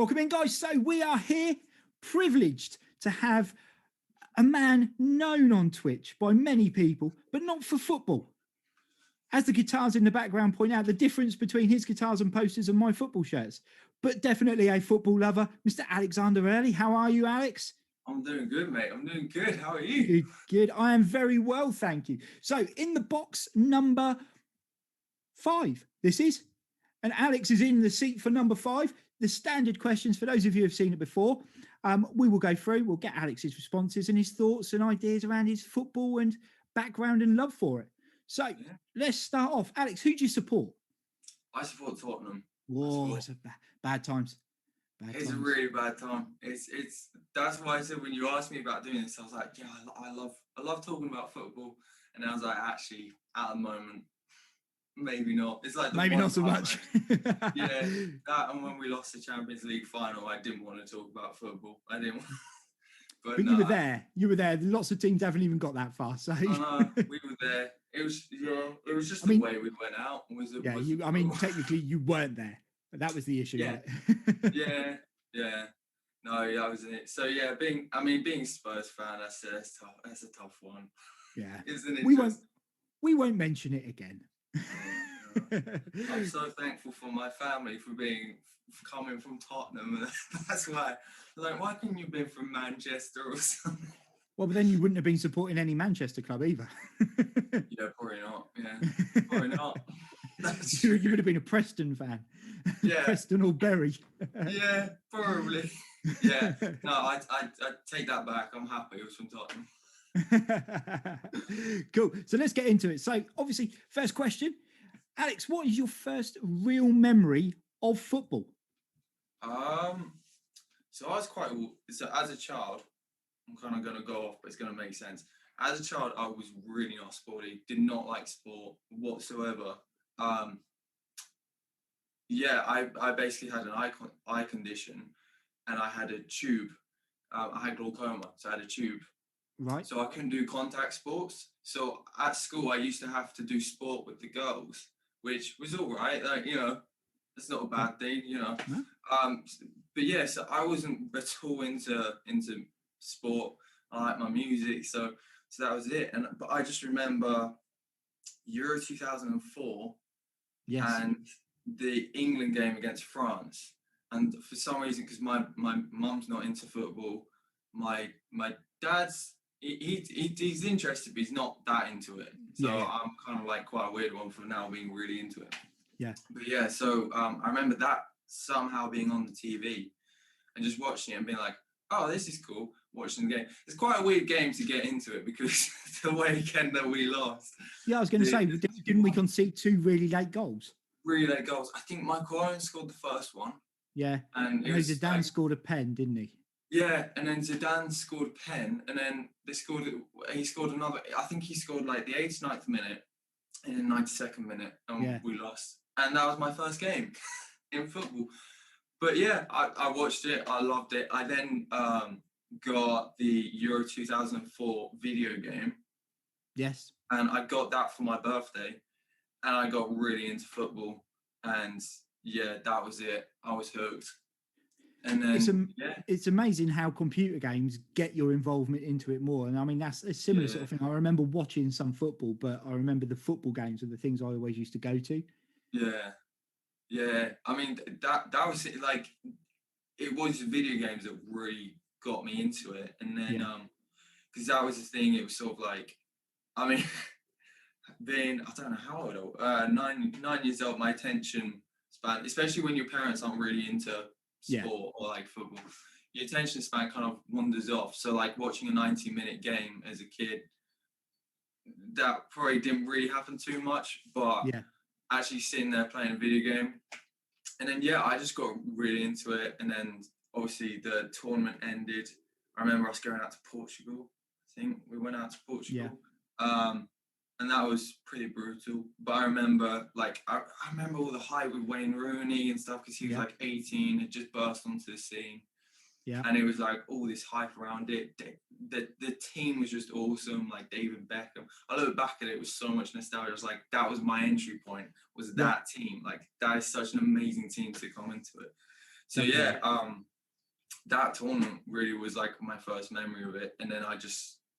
Welcome in, guys. So we are here, privileged to have a man known on Twitch by many people, but not for football. As the guitars in the background point out, the difference between his guitars and posters and my football shirts, but definitely a football lover, Mr. Alexander Early. How are you, Alex? I'm doing good, mate. I'm doing good. How are you? Good, good. I am very well, thank you. So in the box number 5, this is, and Alex is in the seat for number 5. The standard questions, for those of you who have seen it before, we will go through, we'll get Alex's responses and his thoughts and ideas around his football and background and love for it. So let's start off. Alex, who do you support? I support Tottenham. Whoa, it's bad times. It's a really bad time. It's that's why I said when you asked me about doing this, I was like, yeah, I love talking about football. And I was like, actually, at the moment, maybe not. It's like maybe not so much. Yeah, that and when we lost the Champions League final, I didn't want to talk about football. I didn't. But no, you were there. You were there. Lots of teams haven't even got that far. So we were there. It was just the way we went out. I mean, technically you weren't there, but that was the issue. Yeah, right? yeah. No, that was it. So yeah, being a Spurs fan, that's tough. That's a tough one. Yeah, isn't it? We won't mention it again. I'm so thankful for my family for coming from Tottenham. That's why. Like, why couldn't you have been from Manchester or something? Well, but then you wouldn't have been supporting any Manchester club either. Yeah, probably not. Yeah, probably not. You would have been a Preston fan. Yeah. Preston or Bury. Yeah, probably. Yeah. No, I take that back. I'm happy it was from Tottenham. Cool. So let's get into it. So obviously, first question. Alex, what is your first real memory of football? So I was so as a child, I'm kind of going to go off, but it's going to make sense. As a child, I was really not sporty, did not like sport whatsoever. I basically had an eye condition and I had a tube. I had glaucoma, so I had a tube. Right. So I couldn't do contact sports. So at school, I used to have to do sport with the girls, which was all right. Like, it's not a bad thing, No? But yeah, so I wasn't at all into sport. I like my music, so that was it. But I just remember Euro 2004, yes, and the England game against France. And for some reason, because my mum's not into football, my dad's he's interested, but he's not that into it. So yeah. I'm kind of like quite a weird one for now, being really into it. Yeah. But yeah, so I remember that somehow being on the TV and just watching it and being like, oh, this is cool, watching the game. It's quite a weird game to get into it because the way again that we lost. Yeah, I was going to say, didn't we concede 2 really late goals? Really late goals. I think Michael Owen scored the first one. Yeah. And Zidane scored a pen, didn't he? Yeah, and then Zidane scored a pen, and then he scored another. I think he scored like the 89th minute and the 92nd minute, and we lost. And that was my first game in football. But yeah, I watched it. I loved it. I then got the Euro 2004 video game. Yes. And I got that for my birthday, and I got really into football. And yeah, that was it. I was hooked. And then it's amazing how computer games get your involvement into it more. And I mean, that's a similar sort of thing. I remember watching some football, but I remember the football games are the things I always used to go to. Yeah. I mean, that was it. Like, it was video games that really got me into it. And then, because that was the thing, it was sort of like, I mean, being, I don't know how old, 9 years old, my attention span, especially when your parents aren't really into sport or like football, your attention span kind of wanders off. So like watching a 90-minute game as a kid, that probably didn't really happen too much, but actually sitting there playing a video game, and then I just got really into it. And then obviously the tournament ended. I remember us going out to Portugal. I think we went out to Portugal. And that was pretty brutal. But I remember, I remember all the hype with Wayne Rooney and stuff, because he was like 18, had just burst onto the scene. Yeah. And it was like all this hype around it. The team was just awesome, like David Beckham. I look back at it with so much nostalgia. I was like, that was my entry point, was that team. Like, that is such an amazing team to come into it. So Definitely. yeah, that tournament really was like my first memory of it, and then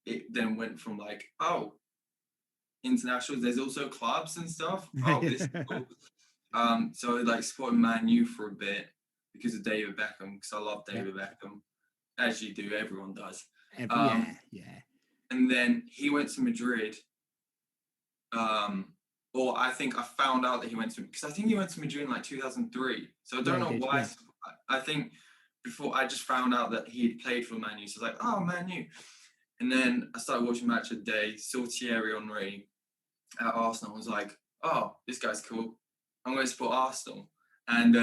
it then went from like, oh, internationals, there's also clubs and stuff. Oh, this is cool. So like supporting Man U for a bit because of David Beckham, because I love Yeah. David Beckham, as you do, everyone does. Yeah. And then he went to Madrid. Or I think I found out that he went to, because I think he went to Madrid in like 2003. So I don't Yeah, know he did, why. yeah. I think before I just found out that he had played for Man U. So I was like, oh, Man U. And then I started watching Match of the Day, saw Thierry Henry at Arsenal. I was like, oh, this guy's cool. I'm going to support Arsenal. And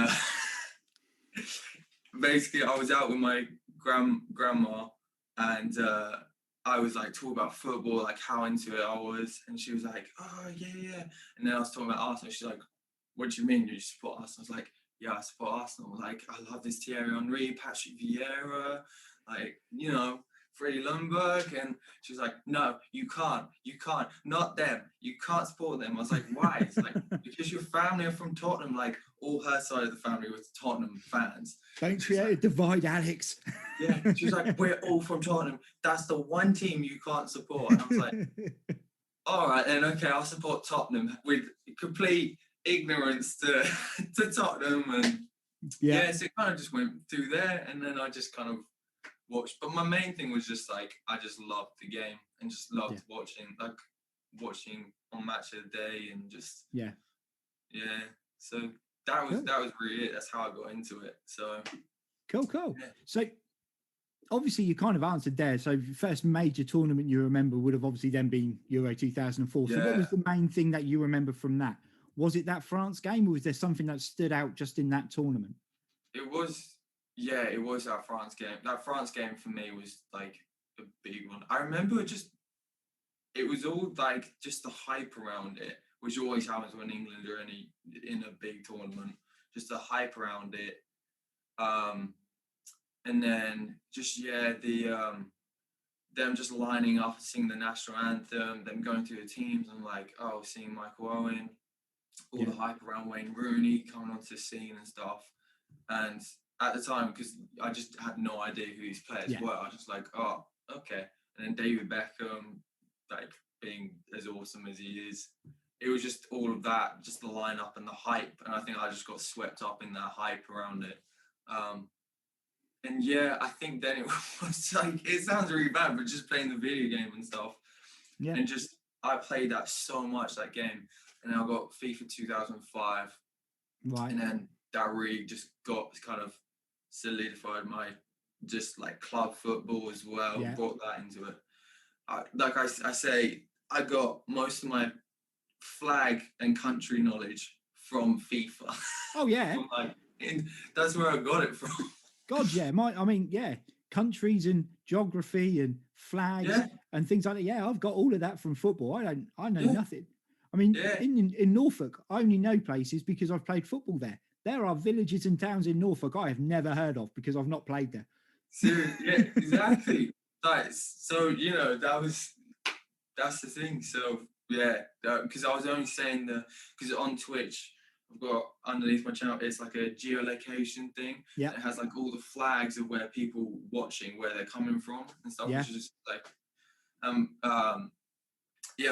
basically, I was out with my grandma, and I was like talking about football, like how into it I was. And she was like, oh, yeah. And then I was talking about Arsenal. She's like, what do you mean you support Arsenal? I was like, yeah, I support Arsenal. I was like, I love this Thierry Henry, Patrick Vieira, like, Freddie Lundberg. And she was like, no, you can't, not them, you can't support them. I was like, why? It's like, because your family are from Tottenham, like all her side of the family was Tottenham fans. Don't create a divide, Alex. Yeah, she was like, we're all from Tottenham. That's the one team you can't support. And I was like, all right, then, okay, I'll support Tottenham with complete ignorance to Tottenham. And Yeah. so it kind of just went through there. And then I just kind of watched. But my main thing was just like, I just loved the game and just loved watching on Match of the Day and just, Yeah. So that was really it. That's how I got into it. So Cool. yeah. So obviously you kind of answered there. So the first major tournament you remember would have obviously then been Euro 2004. So what was the main thing that you remember from that? Was it that France game, or was there something that stood out just in that tournament? It was that France game. That France game for me was like a big one. I remember it was all like just the hype around it, which always happens when England are in a big tournament. Just the hype around it. And then just them just lining up and singing the national anthem, them going through the teams and like, oh, seeing Michael Owen, all the hype around Wayne Rooney coming onto the scene and stuff. And at the time, because I just had no idea who these players were, I was just like, oh, okay. And then David Beckham, like being as awesome as he is, it was just all of that, just the lineup and the hype. And I think I just got swept up in that hype around it. And yeah, I think then it was like, it sounds really bad, but just playing the video game and stuff. Yeah. And just, I played that so much, that game. And then I got FIFA 2005. Right. And then that really just got kind of solidified my just like club football as well, brought that into it. Like I say, I got most of my flag and country knowledge from FIFA. Oh, yeah. That's where I got it from. God, yeah. Countries and geography and flags and things like that. Yeah, I've got all of that from football. I know nothing. I mean, in Norfolk, I only know places because I've played football there. There are villages and towns in Norfolk I have never heard of because I've not played there. Seriously, yeah, exactly. So that's the thing. So yeah, because I was only saying because on Twitch I've got underneath my channel, it's like a geolocation thing. Yeah, it has like all the flags of where people watching, where they're coming from and stuff. Which is just like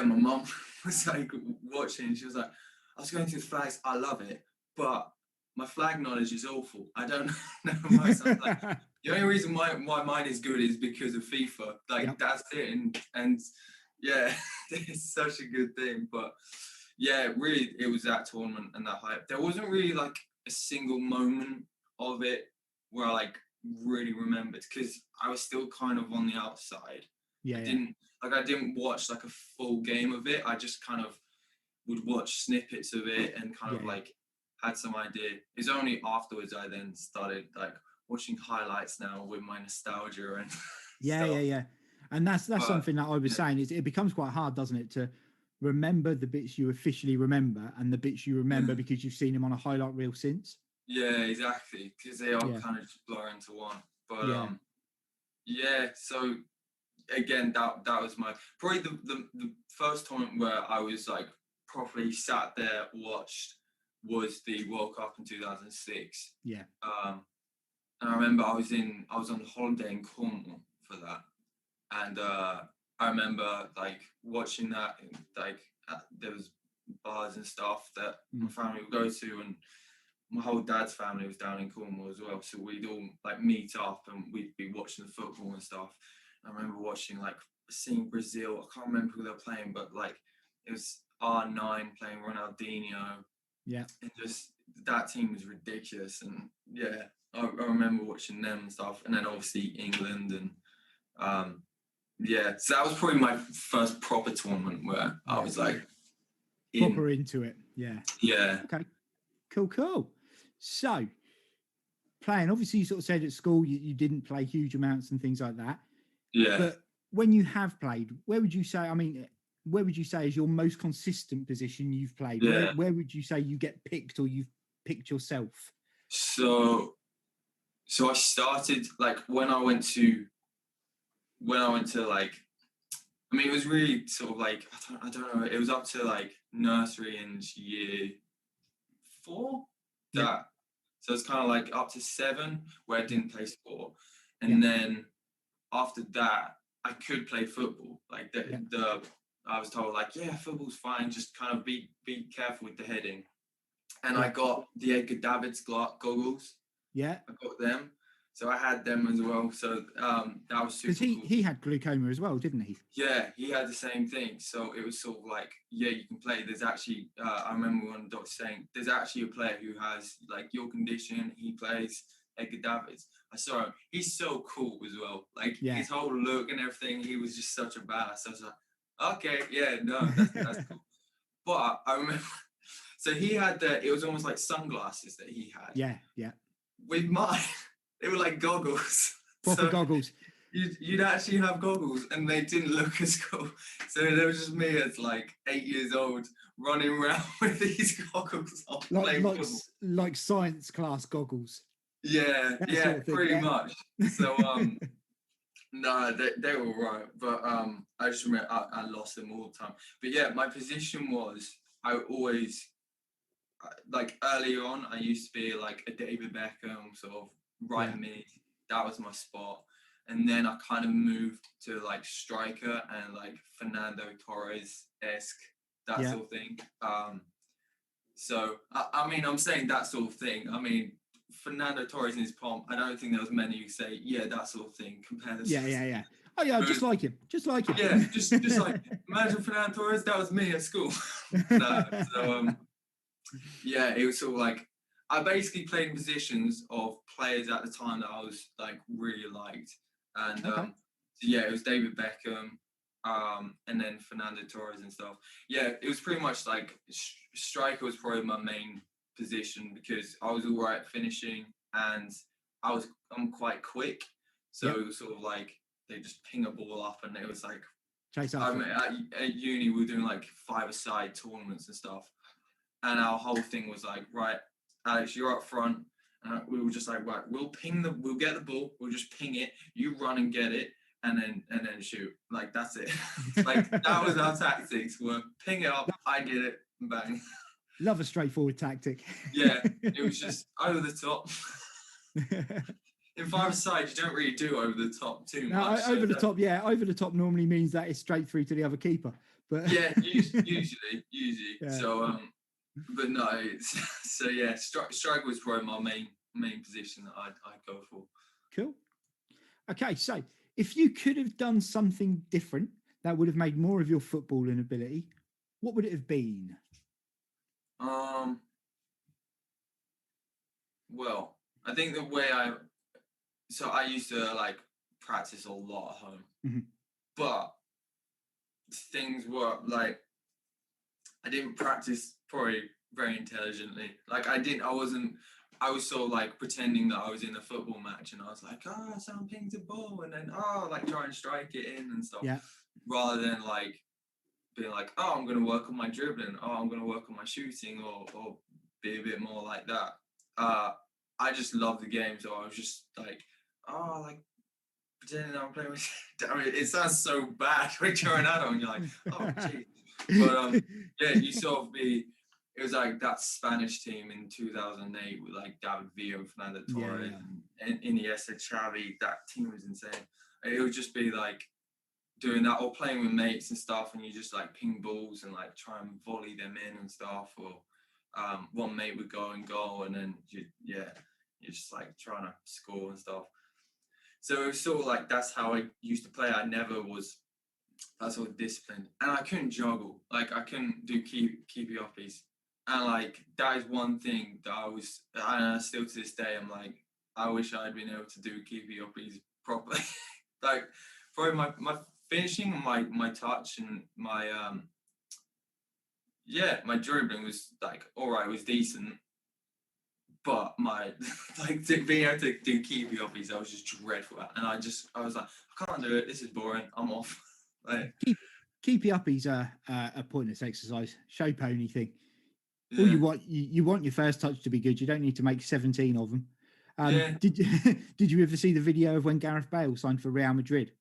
my mom was like watching. She was like, I was going through the flags. I love it, but my flag knowledge is awful. I don't know most. Like, the only reason why mine is good is because of FIFA. Like that's it. And yeah, it's such a good thing. But yeah, really, it was that tournament and that hype. There wasn't really like a single moment of it where I like really remembered because I was still kind of on the outside. I didn't watch like a full game of it. I just kind of would watch snippets of it and kind of like had some idea. It's only afterwards I then started like watching highlights now with my nostalgia and stuff. And that's something that I was saying is it becomes quite hard, doesn't it, to remember the bits you officially remember and the bits you remember because you've seen them on a highlight reel since. Yeah, exactly, because they all kind of just blur into one. But so again, that was my probably the first tournament where I was like properly sat there watched was the World Cup in 2006. And I remember I was on holiday in Cornwall for that, and I remember like watching that, like there was bars and stuff that my family would go to, and my whole dad's family was down in Cornwall as well, so we'd all like meet up and we'd be watching the football and stuff. I remember watching like seeing Brazil. I can't remember who they were playing, but like it was R9 playing Ronaldinho, Yeah. and just that team was ridiculous. And yeah, I remember watching them and stuff, and then obviously England and yeah. So that was probably my first proper tournament where I was like proper into it. Yeah. Yeah. Okay. Cool. So playing, obviously you sort of said at school you didn't play huge amounts and things like that. Yeah. But when you have played, where would you say, I mean, where would you say is your most consistent position you've played? Yeah. Where would you say you get picked or you've picked yourself? So I started like when I went to like, I mean, it was really sort of like, I don't know, it was up to like nursery and year 4. That. So it's kind of like up to 7 where I didn't play sport. And then after that, I could play football. Like I was told like, yeah, football's fine. Just kind of be careful with the heading. And I got the Edgar Davids goggles. Yeah. I got them. So I had them as well. So that was super cool. He had glaucoma as well, didn't he? Yeah, he had the same thing. So it was sort of like, yeah, you can play. There's actually, I remember one of the doctors saying, there's actually a player who has like your condition. He plays Edgar Davids. I saw him. He's so cool as well. Like his whole look and everything. He was just such a badass. I was like, okay, yeah, no, that's cool. But I remember, so he had it was almost like sunglasses that he had. Yeah. With mine, they were like goggles. Proper goggles. You'd actually have goggles and they didn't look as cool. So there was just me as like 8 years old running around with these goggles on. Like science class goggles. Yeah, sort of thing, pretty much. So no, they were right. But I just remember I lost them all the time. But yeah, my position was I always like early on I used to be like a David Beckham sort of right mid. That was my spot. And then I kind of moved to like striker and like Fernando Torres-esque, that sort of thing. So, I mean, I'm saying that sort of thing. I mean, Fernando Torres in his pomp, I don't think there was many who say, yeah, that sort of thing. Compare this. Yeah. Oh, yeah, just like him. Yeah, just like, imagine Fernando Torres, that was me at school. Yeah, it was sort of like, I basically played in positions of players at the time that I was like really liked. And so yeah, it was David Beckham, and then Fernando Torres and stuff. Yeah, it was pretty much like striker was probably my main position because I was all right finishing and I'm quite quick. So it was sort of like they just ping a ball up and it was like chase after. At uni we were doing like 5-a-side tournaments and stuff. And our whole thing was like, right, Alex, you're up front. We were just like, right, we'll get the ball, we'll just ping it, you run and get it, and then shoot. Like that's it. Like that was our tactics. Were ping it up, I get it, and bang. Love a straightforward tactic. Yeah, it was just over the top. In 5-a-side, you don't really do over the top too much. Over the top normally means that it's straight through to the other keeper. But yeah, usually. Yeah. So but no, so yeah, striker was probably my main position that I'd go for. Cool. Okay, so if you could have done something different that would have made more of your footballing ability, what would it have been? Well, I think the way I used to like practice a lot at home, but things were like I didn't practice probably very intelligently. Like I was sort of like pretending that I was in a football match and I was like, oh, so I'm pinged the ball and then like try and strike it in and stuff. Yeah. Rather than like being like, oh, I'm gonna work on my dribbling, oh, I'm gonna work on my shooting or be a bit more like that. I just love the game, so I was just like, oh, like pretending I'm playing with damn it sounds so bad when you're an adult and you're like, oh geez. But yeah, you sort of it it was like that Spanish team in 2008 with like David Villa, Fernando Yeah, Torres, yeah. and Iniesta, Xavi. That team was insane. It would just be like doing that or playing with mates and stuff, and you just like ping balls and like try and volley them in and stuff, or one mate would go and goal, and then you're just like trying to score and stuff. So it was sort of like that's how I used to play. I never was that sort of disciplined, and I couldn't juggle. Like I couldn't do keepy uppies, and like that is one thing that and still to this day, I'm like, I wish I'd been able to do keepy uppies properly. Like probably my finishing, my touch, and my my dribbling was like all right, it was decent, but my like being able to do keepy uppies, I was just dreadful at, and I was like, I can't do it. This is boring. I'm off. Like, Keepy uppies are a pointless exercise. Show pony thing. yeah. All you want your first touch to be good. You don't need to make 17 of them. Yeah. Did you ever see the video of when Gareth Bale signed for Real Madrid?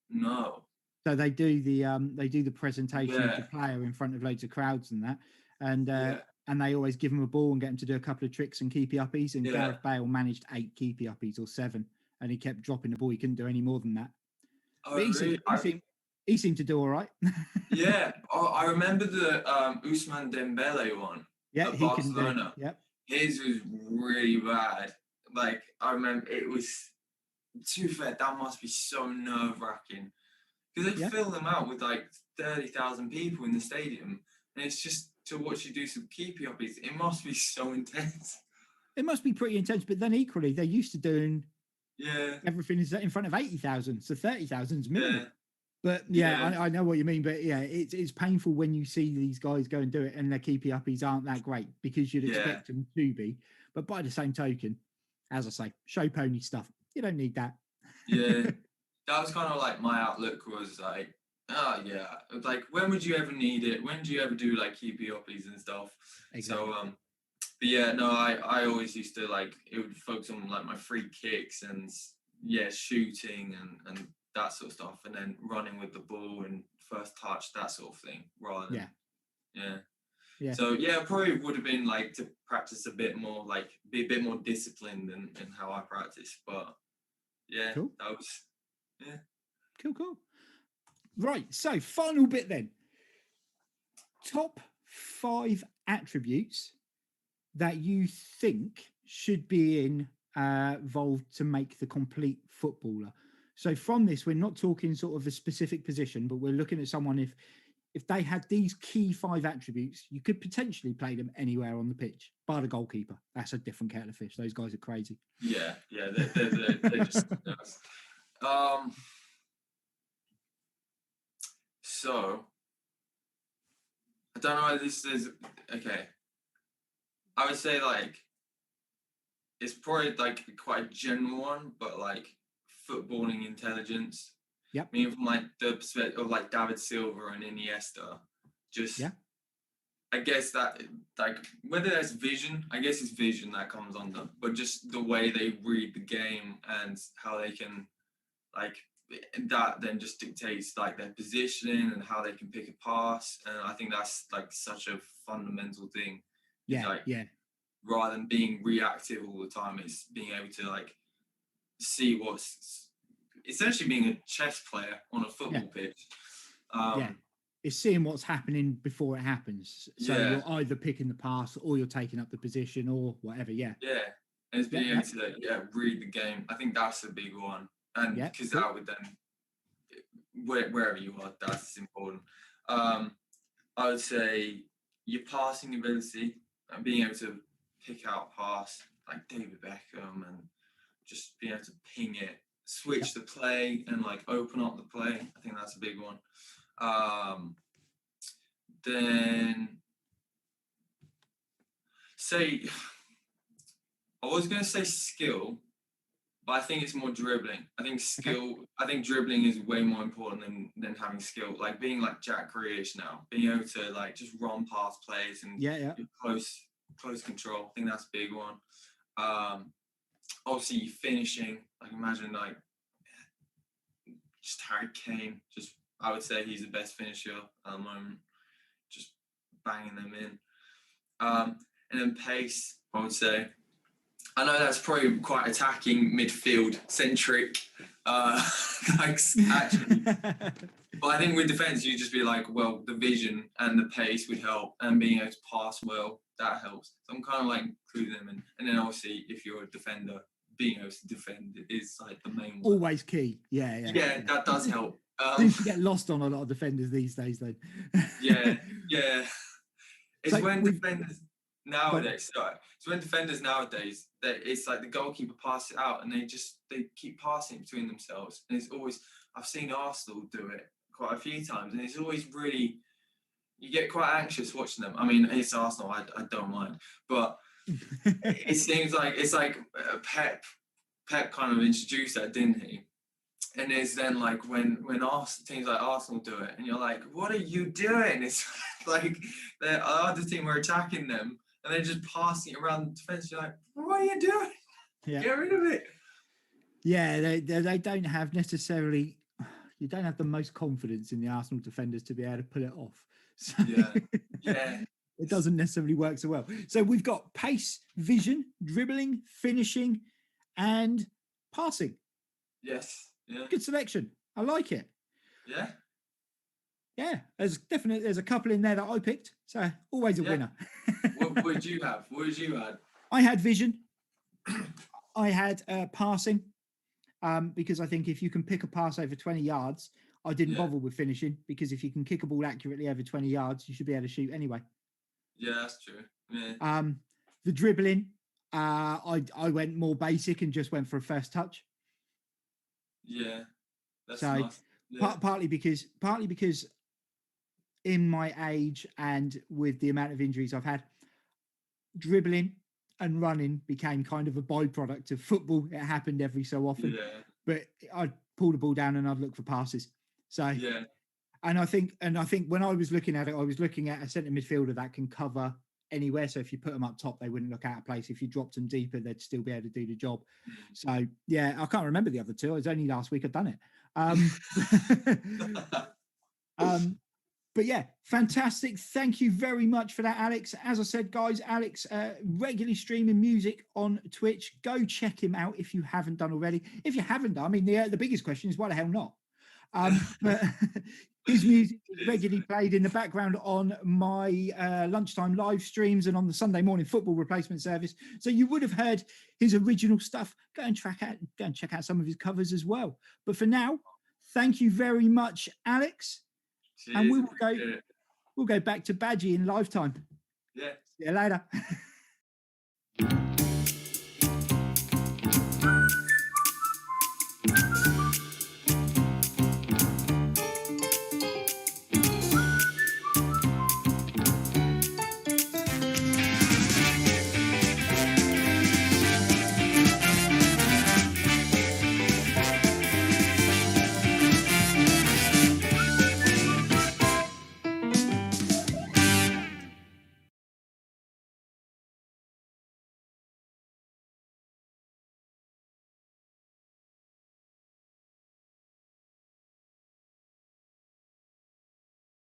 No. So they do the presentation of the player in front of loads of crowds and that, and they always give him a ball and get him to do a couple of tricks and keepy uppies. And Gareth Bale managed 8 keepy uppies or 7, and he kept dropping the ball. He couldn't do any more than that. Oh, But really? he seemed to do all right. Yeah. Oh, I remember the Ousmane Dembele one. Yeah, at he Barcelona. can do. Yep. His was really bad. Like I remember, it was. To be fair, that must be so nerve wracking because they fill them out with like 30,000 people in the stadium, and it's just to watch you do some keepy uppies. It must be so intense. It must be pretty intense, but then equally they're used to doing everything is in front of 80,000, so 30,000 is minimal. Yeah. But I know what you mean. But yeah, it's painful when you see these guys go and do it, and their keepy uppies aren't that great because you'd expect them to be. But by the same token, as I say, show pony stuff. You don't need that. Yeah, that was kind of like my outlook was like, oh yeah, like when would you ever need it? When do you ever do like keepy uppies and stuff? Exactly. So but yeah, no, I always used to like it would focus on like my free kicks and shooting and that sort of stuff, and then running with the ball and first touch, that sort of thing, rather than yeah. So yeah, probably would have been like to practice a bit more, like be a bit more disciplined in how I practice. But yeah, cool. That was cool. Right, so final bit then. Top 5 attributes that you think should be involved to make the complete footballer. So from this, we're not talking sort of a specific position, but we're looking at someone if they had these key 5 attributes, you could potentially play them anywhere on the pitch, bar the goalkeeper. That's a different kettle of fish. Those guys are crazy. Yeah, they're just so I don't know whether this is okay. I would say like it's probably like quite a general one, but like footballing intelligence. Yep. I mean, from like the perspective of like David Silva and Iniesta, just I guess that like whether that's vision, I guess it's vision that comes under, but just the way they read the game and how they can like that then just dictates like their positioning and how they can pick a pass, and I think that's like such a fundamental thing. Rather than being reactive all the time, it's being able to like see what's essentially being a chess player on a football pitch. It's seeing what's happening before it happens. So you're either picking the pass or you're taking up the position or whatever. And it's being able to read the game. I think that's a big one, and because that would then wherever you are, that's important. I would say your passing ability and being able to pick out pass like David Beckham and just being able to ping it, switch the play and like open up the play. I think that's a big one. Then I was going to say skill, but I think it's more dribbling. I think I think dribbling is way more important than having skill. Like being like Jack Grealish now, being able to like just run past plays and close control. I think that's a big one. Obviously finishing. Like imagine like just Harry Kane. Just I would say he's the best finisher at the moment. Just banging them in. And then pace, I would say. I know that's probably quite attacking midfield centric, like actually. But I think with defence, you just be like, well, the vision and the pace would help, and being able to pass well, that helps. So I'm kind of like including them, and then obviously if you're a defender, being able to defend is like the main one. Always key. Yeah, that does help. Seems to get lost on a lot of defenders these days, though. yeah. It's So when defenders nowadays. Sorry, it's when defenders nowadays that it's like the goalkeeper passes it out, and they keep passing it between themselves, and it's always. I've seen Arsenal do it quite a few times, and it's always really. You get quite anxious watching them. I mean, it's Arsenal. I don't mind, but it seems like it's like Pep. Pep kind of introduced that, didn't he? And it's then like when teams like Arsenal do it, and you're like, what are you doing? It's like the other team are attacking them, and they're just passing it around the defense. You're like, what are you doing? Yeah. Get rid of it. Yeah, they don't have necessarily. You don't have the most confidence in the Arsenal defenders to be able to pull it off. So Yeah. It doesn't necessarily work so well. So we've got pace, vision, dribbling, finishing, and passing. Yes. Yeah. Good selection. I like it. Yeah. Yeah, there's a couple in there that I picked. So always a winner. What would you have? What would you add? I had vision. I had passing. Because I think if you can pick a pass over 20 yards, I didn't bother with finishing, because if you can kick a ball accurately over 20 yards, you should be able to shoot anyway. Yeah, that's true. Yeah. The dribbling, I went more basic and just went for a first touch. Yeah, that's so nice. Yeah. Partly because in my age and with the amount of injuries I've had, dribbling and running became kind of a byproduct of football. It happened every so often. Yeah. But I'd pull the ball down and I'd look for passes. So yeah. And I think when I was looking at it, I was looking at a centre midfielder that can cover anywhere. So if you put them up top, they wouldn't look out of place. If you dropped them deeper, they'd still be able to do the job. So yeah, I can't remember the other two. It was only last week I'd done it. But yeah, fantastic. Thank you very much for that, Alex. As I said, guys, Alex regularly streaming music on Twitch. Go check him out if you haven't done already. If you haven't done, I mean, the biggest question is why the hell not? But his music is regularly played in the background on my lunchtime live streams and on the Sunday morning football replacement service. So you would have heard his original stuff. Go and check out some of his covers as well. But for now, thank you very much, Alex. Cheers. And we'll go back to Badgie in lifetime. Yeah. See you later.